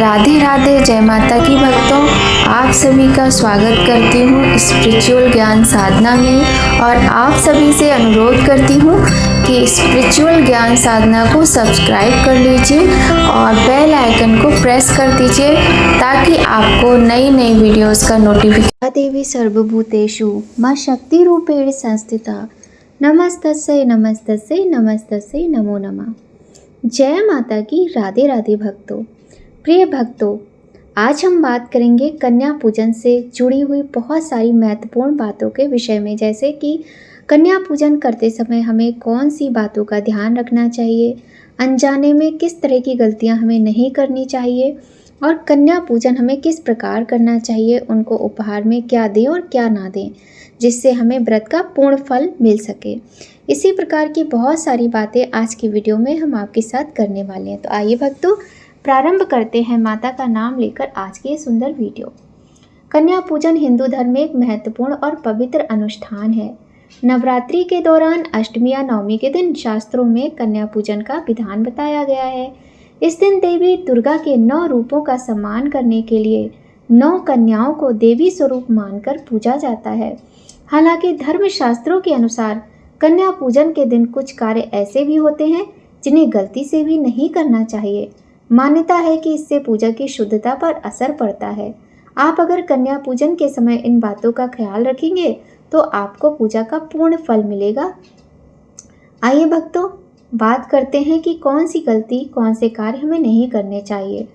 राधे राधे, जय माता की भक्तों। आप सभी का स्वागत करती हूँ स्पिरिचुअल ज्ञान साधना में और आप सभी से अनुरोध करती हूँ कि स्पिरिचुअल ज्ञान साधना को सब्सक्राइब कर लीजिए और बेल आइकन को प्रेस कर दीजिए ताकि आपको नई नई वीडियोस का नोटिफिकेशन। देवी सर्वभूतेषु मां शक्ति रूपेण संस्थिता नमस्तस्यै नमस्तस्यै नमस्तस्यै नमो नमः। जय माता की। राधे राधे भक्तों। प्रिय भक्तों, आज हम बात करेंगे कन्या पूजन से जुड़ी हुई बहुत सारी महत्वपूर्ण बातों के विषय में, जैसे कि कन्या पूजन करते समय हमें कौन सी बातों का ध्यान रखना चाहिए, अनजाने में किस तरह की गलतियां हमें नहीं करनी चाहिए और कन्या पूजन हमें किस प्रकार करना चाहिए, उनको उपहार में क्या दें और क्या ना दें जिससे हमें व्रत का पूर्ण फल मिल सके। इसी प्रकार की बहुत सारी बातें आज की वीडियो में हम आपके साथ करने वाले हैं। तो आइए भक्तों, प्रारंभ करते हैं माता का नाम लेकर आज की ये सुंदर वीडियो। कन्या पूजन हिंदू धर्म में एक महत्वपूर्ण और पवित्र अनुष्ठान है। नवरात्रि के दौरान अष्टमी या नवमी के दिन शास्त्रों में कन्या पूजन का विधान बताया गया है। इस दिन देवी दुर्गा के 9 रूपों का सम्मान करने के लिए 9 कन्याओं को देवी स्वरूप मानकर पूजा जाता है। हालांकि धर्मशास्त्रों के अनुसार कन्या पूजन के दिन कुछ कार्य ऐसे भी होते हैं जिन्हें गलती से भी नहीं करना चाहिए। मान्यता है कि इससे पूजा की शुद्धता पर असर पड़ता है। आप अगर कन्या पूजन के समय इन बातों का ख्याल रखेंगे तो आपको पूजा का पूर्ण फल मिलेगा। आइए भक्तों, बात करते हैं कि कौन सी गलती, कौन से कार्य हमें नहीं करने चाहिए।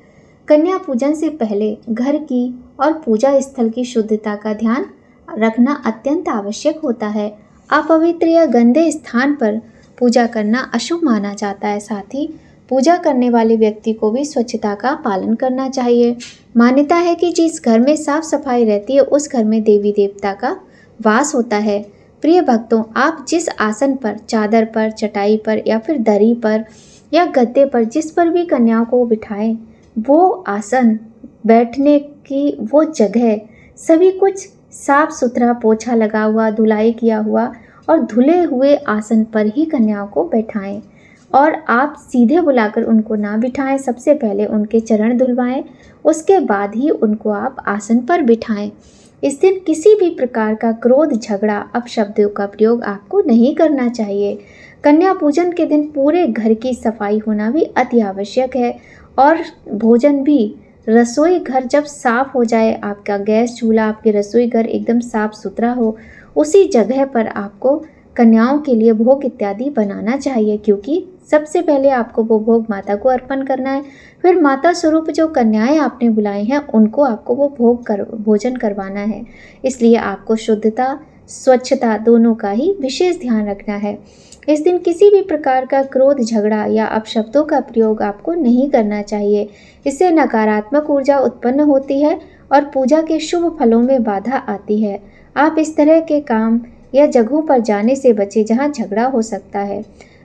कन्या पूजन से पहले घर की और पूजा स्थल की शुद्धता का ध्यान रखना अत्यंत आवश्यक होता है। अपवित्र या गंदे स्थान पर पूजा करना अशुभ माना जाता है। साथ ही पूजा करने वाले व्यक्ति को भी स्वच्छता का पालन करना चाहिए। मान्यता है कि जिस घर में साफ सफाई रहती है उस घर में देवी देवता का वास होता है। प्रिय भक्तों, आप जिस आसन पर, चादर पर, चटाई पर या फिर दरी पर या गद्दे पर, जिस पर भी कन्याओं को बिठाएं, वो आसन, बैठने की वो जगह, सभी कुछ साफ सुथरा, पोछा लगा हुआ, धुलाई किया हुआ और धुले हुए आसन पर ही कन्याओं को बैठाएं और आप सीधे बुलाकर उनको ना बिठाएं। सबसे पहले उनके चरण धुलवाएं, उसके बाद ही उनको आप आसन पर बिठाएं। इस दिन किसी भी प्रकार का क्रोध, झगड़ा, अपशब्दों का प्रयोग आपको नहीं करना चाहिए। कन्या पूजन के दिन पूरे घर की सफाई होना भी अति आवश्यक है और भोजन भी। रसोई घर जब साफ हो जाए, आपका गैस चूल्हा, आपके रसोई घर एकदम साफ सुथरा हो, उसी जगह पर आपको कन्याओं के लिए भोग इत्यादि बनाना चाहिए, क्योंकि सबसे पहले आपको वो भोग माता को अर्पण करना है। फिर माता स्वरूप जो कन्याएं आपने बुलाई हैं उनको आपको वो भोजन करवाना है। इसलिए आपको शुद्धता, स्वच्छता दोनों का ही विशेष ध्यान रखना है। इस दिन किसी भी प्रकार का क्रोध, झगड़ा या अपशब्दों का प्रयोग आपको नहीं करना चाहिए। इससे नकारात्मक ऊर्जा उत्पन्न होती है और पूजा के शुभ फलों में बाधा आती है। आप इस तरह के काम या जगहों पर जाने से बचें जहां झगड़ा हो सकता है।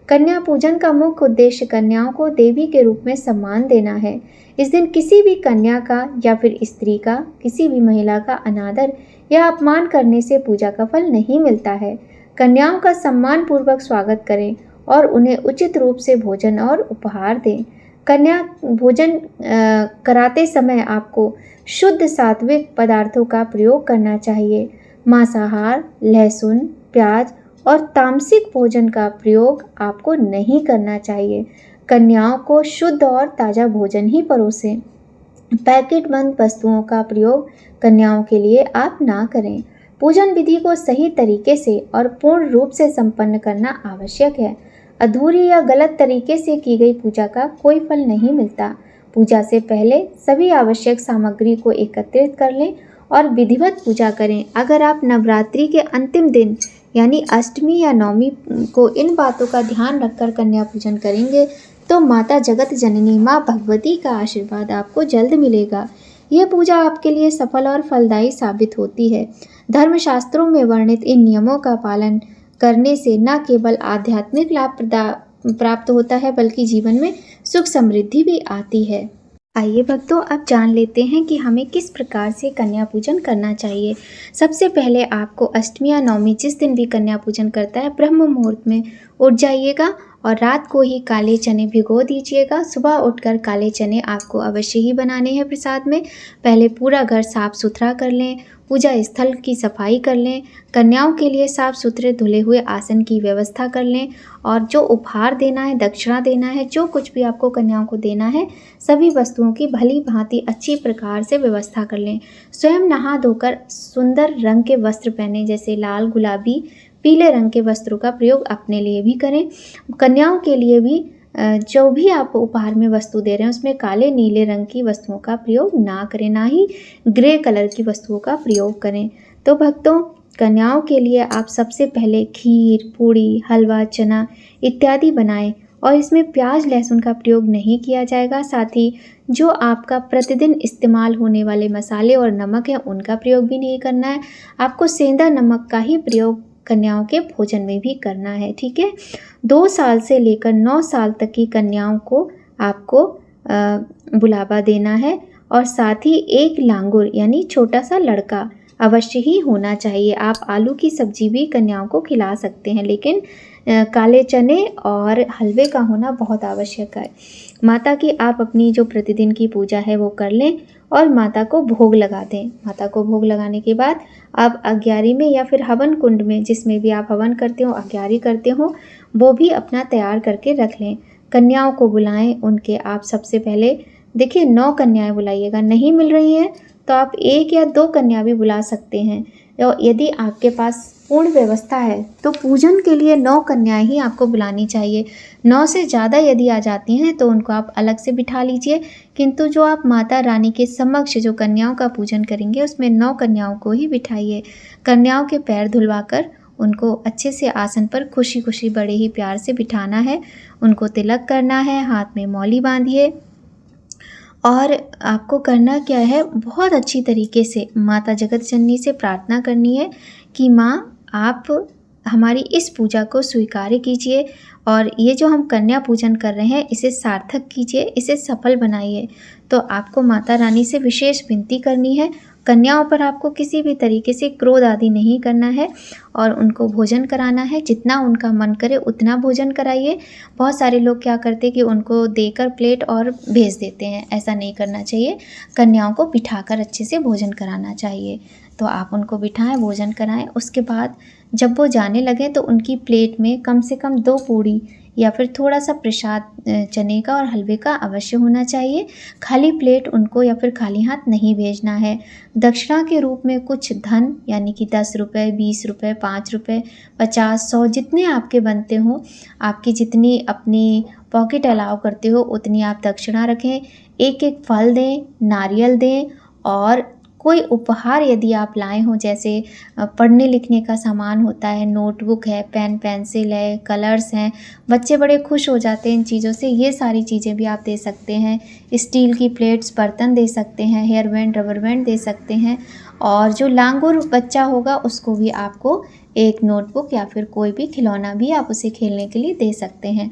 कन्या पूजन का मुख्य उद्देश्य कन्याओं को देवी के रूप में सम्मान देना है। इस दिन किसी भी कन्या का या फिर स्त्री का, किसी भी महिला का अनादर या अपमान करने से पूजा का फल नहीं मिलता है। कन्याओं का सम्मान पूर्वक स्वागत करें और उन्हें उचित रूप से भोजन और उपहार दें। कन्या भोजन कराते समय आपको शुद्ध सात्विक पदार्थों का प्रयोग करना चाहिए। मांसाहार, लहसुन, प्याज और तामसिक भोजन का प्रयोग आपको नहीं करना चाहिए। कन्याओं को शुद्ध और ताज़ा भोजन ही परोसें। पैकेट बंद वस्तुओं का प्रयोग कन्याओं के लिए आप ना करें। पूजन विधि को सही तरीके से और पूर्ण रूप से संपन्न करना आवश्यक है। अधूरी या गलत तरीके से की गई पूजा का कोई फल नहीं मिलता। पूजा से पहले सभी आवश्यक सामग्री को एकत्रित कर लें और विधिवत पूजा करें। अगर आप नवरात्रि के अंतिम दिन यानी अष्टमी या नवमी को इन बातों का ध्यान रखकर कन्या पूजन करेंगे तो माता जगत जननी माँ भगवती का आशीर्वाद आपको जल्द मिलेगा। यह पूजा आपके लिए सफल और फलदायी साबित होती है। धर्मशास्त्रों में वर्णित इन नियमों का पालन करने से न केवल आध्यात्मिक लाभ प्राप्त होता है बल्कि जीवन में सुख समृद्धि भी आती है। आइए भक्तों, अब जान लेते हैं कि हमें किस प्रकार से कन्या पूजन करना चाहिए। सबसे पहले आपको अष्टमी या नवमी, जिस दिन भी कन्या पूजन करता है, ब्रह्म मुहूर्त में उठ जाइएगा और रात को ही काले चने भिगो दीजिएगा। सुबह उठकर काले चने आपको अवश्य ही बनाने हैं प्रसाद में। पहले पूरा घर साफ सुथरा कर लें, पूजा स्थल की सफाई कर लें, कन्याओं के लिए साफ सुथरे धुले हुए आसन की व्यवस्था कर लें और जो उपहार देना है, दक्षिणा देना है, जो कुछ भी आपको कन्याओं को देना है, सभी वस्तुओं की भली भांति अच्छी प्रकार से व्यवस्था कर लें। स्वयं नहा धोकर सुंदर रंग के वस्त्र पहने, जैसे लाल, गुलाबी, पीले रंग के वस्त्रों का प्रयोग अपने लिए भी करें। कन्याओं के लिए भी जो भी आप उपहार में वस्तु दे रहे हैं उसमें काले नीले रंग की वस्तुओं का प्रयोग ना करें, ना ही ग्रे कलर की वस्तुओं का प्रयोग करें। तो भक्तों, कन्याओं के लिए आप सबसे पहले खीर, पूड़ी, हलवा, चना इत्यादि बनाएं और इसमें प्याज लहसुन का प्रयोग नहीं किया जाएगा। साथ ही जो आपका प्रतिदिन इस्तेमाल होने वाले मसाले और नमक है उनका प्रयोग भी नहीं करना है। आपको सेंधा नमक का ही प्रयोग कन्याओं के भोजन में भी करना है, ठीक है। 2 साल से लेकर 9 साल तक की कन्याओं को आपको बुलावा देना है और साथ ही एक लांगुर यानी छोटा सा लड़का अवश्य ही होना चाहिए। आप आलू की सब्जी भी कन्याओं को खिला सकते हैं, लेकिन काले चने और हलवे का होना बहुत आवश्यक है। माता की आप अपनी जो प्रतिदिन की पूजा है वो कर लें और माता को भोग लगा दें। माता को भोग लगाने के बाद आप अग्यारी में या फिर हवन कुंड में, जिसमें भी आप हवन करते हो, अग्यारी करते हो, वो भी अपना तैयार करके रख लें। कन्याओं को बुलाएं। उनके आप सबसे पहले देखिए 9 कन्याएं बुलाइएगा। नहीं मिल रही हैं तो आप 1 या 2 कन्या भी बुला सकते हैं। यदि आपके पास पूर्ण व्यवस्था है तो पूजन के लिए 9 कन्याएं ही आपको बुलानी चाहिए। 9 से ज़्यादा यदि आ जाती हैं तो उनको आप अलग से बिठा लीजिए, किंतु जो आप माता रानी के समक्ष जो कन्याओं का पूजन करेंगे उसमें 9 कन्याओं को ही बिठाइए। कन्याओं के पैर धुलवाकर उनको अच्छे से आसन पर खुशी खुशी बड़े ही प्यार से बिठाना है। उनको तिलक करना है, हाथ में मौली बांधिए और आपको करना क्या है, बहुत अच्छी तरीके से माता जगत जननी से प्रार्थना करनी है कि माँ आप हमारी इस पूजा को स्वीकार कीजिए और ये जो हम कन्या पूजन कर रहे हैं इसे सार्थक कीजिए, इसे सफल बनाइए। तो आपको माता रानी से विशेष विनती करनी है। कन्याओं पर आपको किसी भी तरीके से क्रोध आदि नहीं करना है और उनको भोजन कराना है। जितना उनका मन करे उतना भोजन कराइए। बहुत सारे लोग क्या करते हैं कि उनको देकर प्लेट और भेज देते हैं, ऐसा नहीं करना चाहिए। कन्याओं को बिठाकर अच्छे से भोजन कराना चाहिए। तो आप उनको बिठाएं, भोजन कराएं। उसके बाद जब वो जाने लगे तो उनकी प्लेट में कम से कम 2 पूड़ी या फिर थोड़ा सा प्रसाद चने का और हलवे का अवश्य होना चाहिए। खाली प्लेट उनको या फिर खाली हाथ नहीं भेजना है। दक्षिणा के रूप में कुछ धन यानी कि 10 रुपये, 20 रुपये, 5 रुपये, 50, 100 जितने आपके बनते हो, आपकी जितनी अपनी पॉकेट अलाउ करते हो उतनी आप दक्षिणा रखें। एक फल दें, नारियल दें और कोई उपहार यदि आप लाए हो, जैसे पढ़ने लिखने का सामान होता है, नोटबुक है, पेन पेंसिल है, कलर्स हैं, बच्चे बड़े खुश हो जाते हैं इन चीज़ों से। ये सारी चीज़ें भी आप दे सकते हैं। स्टील की प्लेट्स, बर्तन दे सकते हैं, हेयर बैंड, रबर बैंड दे सकते हैं और जो लांगुर बच्चा होगा उसको भी आपको एक नोटबुक या फिर कोई भी खिलौना भी आप उसे खेलने के लिए दे सकते हैं।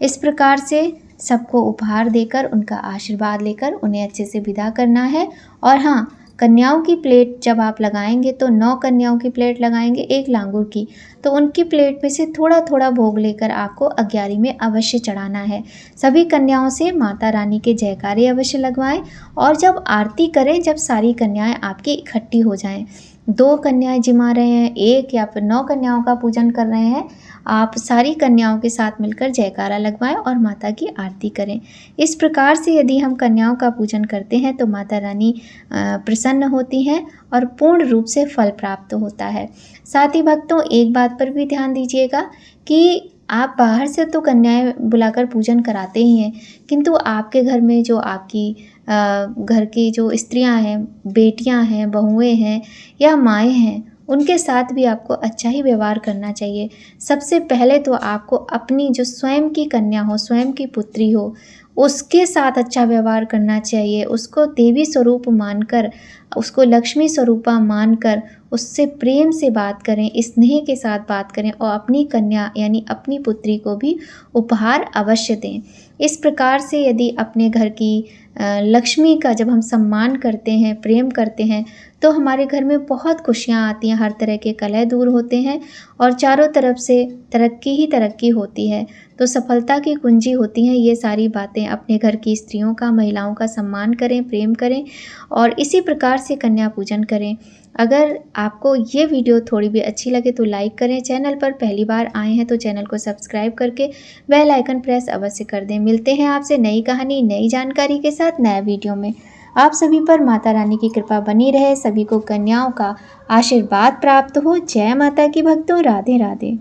इस प्रकार से सबको उपहार देकर उनका आशीर्वाद लेकर उन्हें अच्छे से विदा करना है। और हाँ, कन्याओं की प्लेट जब आप लगाएंगे तो 9 कन्याओं की प्लेट लगाएंगे, 1 लांगुर की, तो उनकी प्लेट में से थोड़ा थोड़ा भोग लेकर आपको अग्यारी में अवश्य चढ़ाना है। सभी कन्याओं से माता रानी के जयकारे अवश्य लगवाएं और जब आरती करें, जब सारी कन्याएं आपकी इकट्ठी हो जाएं, 2 कन्याएं जिमा रहे हैं, 1 या फिर 9 कन्याओं का पूजन कर रहे हैं, आप सारी कन्याओं के साथ मिलकर जयकारा लगवाएं और माता की आरती करें। इस प्रकार से यदि हम कन्याओं का पूजन करते हैं तो माता रानी प्रसन्न होती हैं और पूर्ण रूप से फल प्राप्त होता है। साथ ही भक्तों, एक बात पर भी ध्यान दीजिएगा कि आप बाहर से तो कन्याएं बुलाकर पूजन कराते ही हैं, किंतु आपके घर में जो आपकी घर की जो स्त्रियां हैं, बेटियां हैं, बहुएं हैं या माएँ हैं, उनके साथ भी आपको अच्छा ही व्यवहार करना चाहिए। सबसे पहले तो आपको अपनी जो स्वयं की कन्या हो, स्वयं की पुत्री हो, उसके साथ अच्छा व्यवहार करना चाहिए। उसको देवी स्वरूप मानकर, उसको लक्ष्मी स्वरूपा मानकर उससे प्रेम से बात करें, स्नेह के साथ बात करें और अपनी कन्या यानी अपनी पुत्री को भी उपहार अवश्य दें। इस प्रकार से यदि अपने घर की लक्ष्मी का जब हम सम्मान करते हैं, प्रेम करते हैं, तो हमारे घर में बहुत खुशियाँ आती हैं, हर तरह के कलह दूर होते हैं और चारों तरफ से तरक्की ही तरक्की होती है। तो सफलता की कुंजी होती हैं ये सारी बातें। अपने घर की स्त्रियों का, महिलाओं का सम्मान करें, प्रेम करें और इसी प्रकार से कन्या पूजन करें। अगर आपको ये वीडियो थोड़ी भी अच्छी लगे तो लाइक करें। चैनल पर पहली बार आए हैं तो चैनल को सब्सक्राइब करके बेल आइकन प्रेस अवश्य कर दें। मिलते हैं आपसे नई कहानी, नई जानकारी के साथ नया वीडियो में। आप सभी पर माता रानी की कृपा बनी रहे, सभी को कन्याओं का आशीर्वाद प्राप्त हो। जय माता की भक्तों, राधे राधे।